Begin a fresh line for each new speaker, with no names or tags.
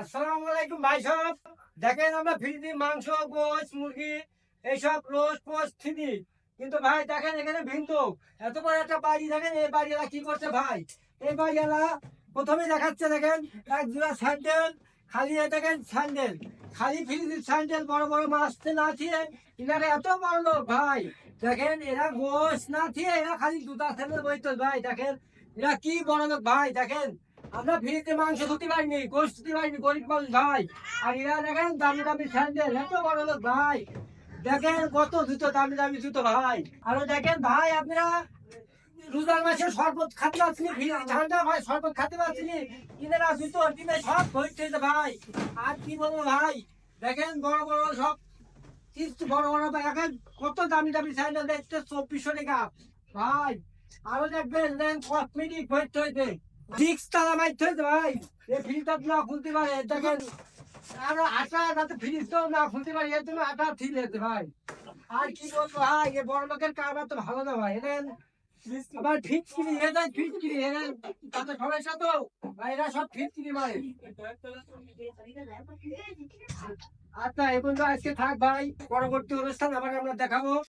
আসসালামু আলাইকুম ভাই সব। দেখেন আমরা ফ্রিতে মাংস গোশ মুরগি এইসব রোস্ট পোস্ট ফ্রি, কিন্তু ভাই দেখেন এখানে ভিন্ন এত বড় একটা বাড়ি। দেখেন এই বাড়িওয়ালা কি করছে ভাই, এই বাড়িওয়ালা প্রথমে দেখাচ্ছে দেখেন এক জোড়া স্যান্ডেল, খালি এ দেখেন স্যান্ডেল, খালি ফ্রিজের স্যান্ডেল, বড় বড় মাছ না খেয়ে এনারা এত বড় লোক ভাই। দেখেন এরা গোশ না খেয়ে এরা খালি জুতা স্যান্ডেল বইতো ভাই। দেখেন এরা কি বড় লোক ভাই। দেখেন আমরা ফ্রিতে মাংস ধুতে পারিনি, গোশ ধুতে পারিনি, গরিব মানুষ ভাই। আর এরা দেখেন দামি দামি স্যান্ডেল, এত বড় লোক ভাই। দেখেন কত জুতো, দামি দামি জুতো ভাই। আরো দেখেন ভাই আপনারা রোজার মাসে শরবত খেতে পারছি, ঠান্ডা ভাই শরবত খেতে পারছি, ইনারা জুতো টিনে সব হয়েছে ভাই। আর কি বলবো ভাই, দেখেন বড় বড় সব কিছু বড় বড় ভাই। এখন কত দামি দামি স্যান্ডেল দেখতে 2400 টাকা ভাই। আরো দেখবেন দেন কসমেটিক হইতে হইতে ডিক্স তালা মাইতে হইতে ভাই। এই ফ্রিজটা না খুলতে পারে দেখেন, আরো আটা যাতে ফ্রিজ তো না খুলতে পারে এর জন্য আটা ঠিক আছে ভাই। আর কি বলবো ভাই, এ বড় লোকের কারবার তো ভালো না ভাই। এদের আবার ফিটকিরি এ যায়, ফিটকিরি এদের তাতে সমস্যা তো ভাই, এরা সব ফিটকিরি মারে। আচ্ছা এই পর্যন্ত আজকে থাক ভাই, পরবর্তী অনুষ্ঠান আবার আমরা দেখাবো।